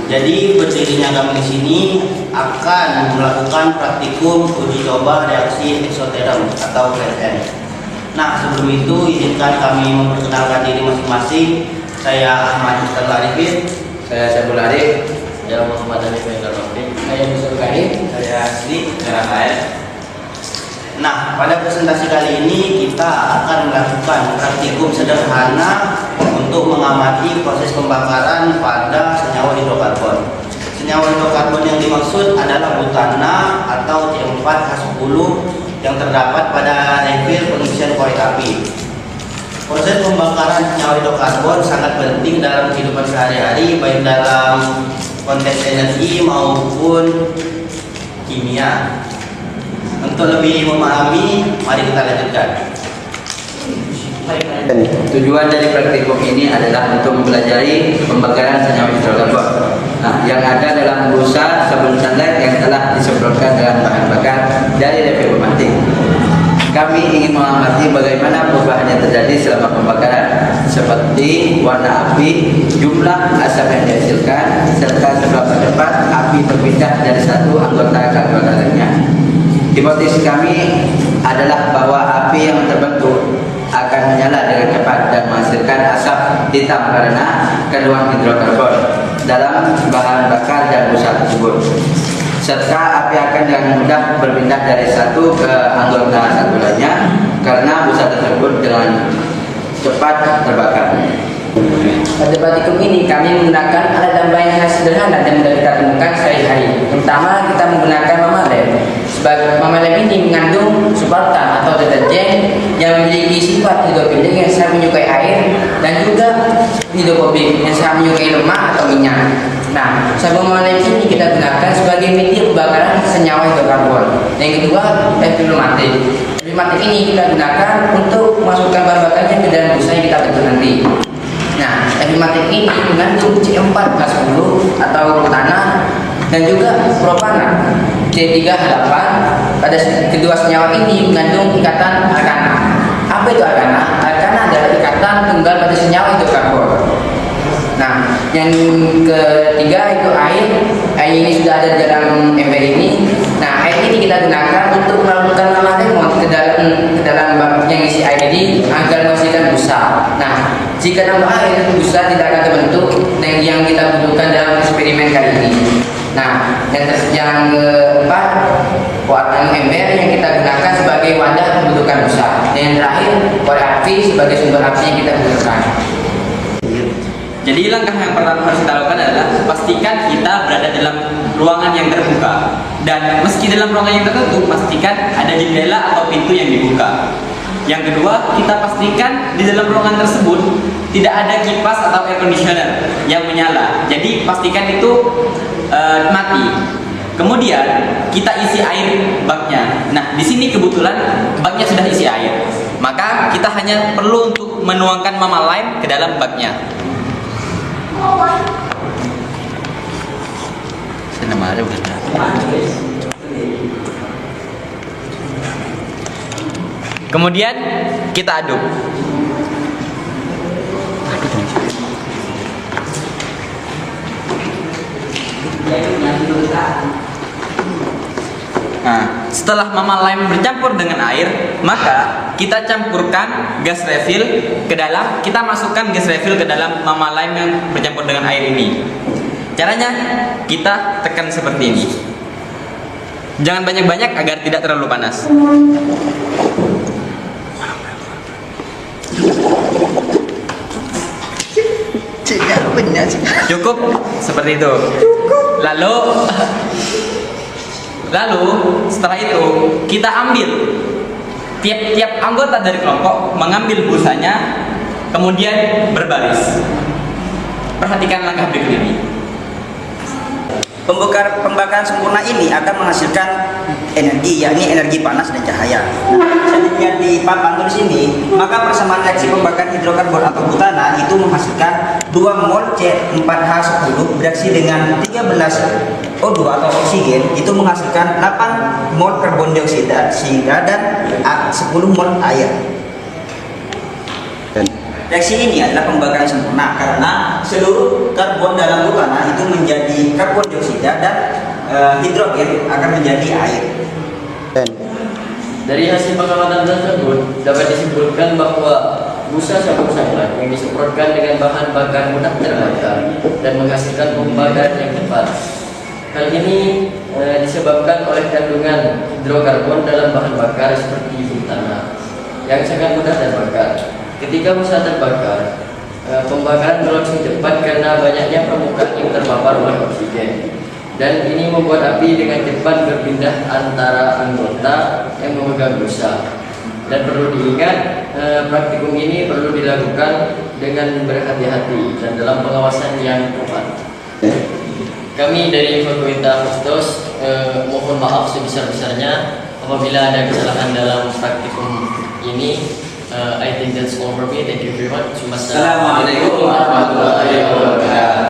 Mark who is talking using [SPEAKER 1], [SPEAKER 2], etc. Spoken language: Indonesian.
[SPEAKER 1] Jadi berdirinya kami di sini akan melakukan praktikum uji coba reaksi eksoterm atau PRN. Nah, sebelum itu izinkan kami memperkenalkan diri masing-masing. Saya Ahmad Ustaz Arifin.
[SPEAKER 2] Saya Syabul Arif.
[SPEAKER 1] Saya Muhammad Arif Rafi.
[SPEAKER 2] Saya Musa Karim.
[SPEAKER 1] Saya Asli. Saya Rafael. Nah, pada presentasi kali ini kita akan melakukan praktikum sederhana untuk mengamati proses pembakaran pada senyawa hidrokarbon. Senyawa hidrokarbon yang dimaksud adalah butana atau C4H10 yang terdapat pada refill pengisian korek api. Proses pembakaran senyawa hidrokarbon sangat penting dalam kehidupan sehari-hari, baik dalam konteks energi maupun kimia. Untuk lebih memahami, mari kita lanjutkan.
[SPEAKER 2] Tujuan dari praktikum ini adalah untuk mempelajari pembakaran senyawa hidrokarbon. Nah, yang ada dalam busa sabun sunlight yang telah disemprotkan dengan bahan bakar dari refill pematik. Kami ingin mengamati bagaimana perubahan yang terjadi selama pembakaran, seperti warna api, jumlah asap yang dihasilkan, serta seberapa cepat api berpindah dari satu anggota ke anggota lainnya. Hipotesis kami adalah bahwa api yang terbentuk akan menyala dengan cepat dan menghasilkan asap hitam karena kandungan hidrokarbon dalam bahan bakar dan busa tersebut. Serta api akan dengan mudah berpindah dari satu ke anggota satu lainnya karena busa tersebut dengan cepat terbakar.
[SPEAKER 3] Pada praktikum ini kami menggunakan alat tambah yang sangat sederhana dan mudah kita temukan sehari-hari. Pertama, kita menggunakan mama lem. Sebagai mama lem ini mengandung surfaktan atau deterjen yang memiliki sifat hidrofilik yang sangat menyukai air dan juga hidrofobik yang sangat menyukai lemak atau minyak. Nah, sabun mama lem ini kita gunakan sebagai media pembakaran senyawa hidrokarbon. Yang kedua, refill pematik. Refill pematik ini kita gunakan untuk memasukkan bahan bakarnya ke dalam busa yang kita bentuk nanti. Nah, refill pematik ini mengandung C4H10 atau butana dan juga propana C3H8. Pada kedua senyawa ini mengandung ikatan alkana. Apa itu alkana? Alkana adalah ikatan tunggal pada senyawa hidrokarbon. Nah, yang ketiga itu air. Air ini sudah ada di dalam ember ini. Nah, air ini kita gunakan untuk melakukan mama lemon ke dalam bak yang isi air ini agar menghasilkan busa. Nah, jika tanpa air, busa tidak akan terbentuk yang kita butuhkan dalam eksperimen kali ini. Nah, yang keempat, warna ember yang kita gunakan sebagai wadah pembentukan busa. Dan yang terakhir, korek api sebagai sumber api yang kita butuhkan.
[SPEAKER 4] Jadi langkah yang pertama harus kita lakukan adalah pastikan kita berada dalam ruangan yang terbuka. Dan meski dalam ruangan yang tertutup, pastikan ada jendela atau pintu yang dibuka. Yang kedua, kita pastikan di dalam ruangan tersebut tidak ada kipas atau air conditioner yang menyala. Jadi pastikan itu mati. Kemudian kita isi air baknya. Nah, di sini kebetulan baknya sudah isi air. Maka kita hanya perlu untuk menuangkan mama lime ke dalam baknya. Kemudian kita aduk. Nah, setelah mama lime bercampur dengan air, maka kita campurkan gas refill ke dalam. Kita masukkan gas refill ke dalam mama lime yang bercampur dengan air ini. Caranya kita tekan seperti ini. Jangan banyak-banyak agar tidak terlalu panas. Cukup seperti itu. Lalu setelah itu kita ambil tiap anggota dari kelompok mengambil busanya, kemudian berbaris. Perhatikan langkah berikut ini.
[SPEAKER 5] Pembakaran sempurna ini akan menghasilkan energi, yakni energi panas dan cahaya. Selanjutnya di papan tulis ini, maka persamaan reaksi pembakaran hidrokarbon atau butana itu menghasilkan 2 mol C4H10 bereaksi dengan 13 O2 atau oksigen itu menghasilkan 8 mol karbon dioksida dan 10 mol air. Reaksi ini adalah pembakaran sempurna karena seluruh karbon dalam butana itu menjadi karbon dioksida dan hidrogen akan menjadi air.
[SPEAKER 6] Dari hasil pengamatan tersebut dapat disimpulkan bahwa busa sabun sunlight yang disemprotkan dengan bahan bakar mudah terbakar dan menghasilkan pembakaran yang cepat. Hal ini disebabkan oleh kandungan hidrokarbon dalam bahan bakar seperti butana yang sangat mudah terbakar. Ketika busa terbakar, pembakaran berlangsung cepat karena banyaknya permukaan yang terpapar oleh oksigen. Dan ini membuat api dengan cepat berpindah antara anggota yang memegang busa. Dan perlu diingat, praktikum ini perlu dilakukan dengan berhati-hati dan dalam pengawasan yang tepat. Kami dari Fakultas Hustos mohon maaf sebesar-besarnya apabila ada kesalahan dalam praktikum ini. I think that's all for me. Thank you very much.
[SPEAKER 2] Assalamualaikum warahmatullahi wabarakatuh.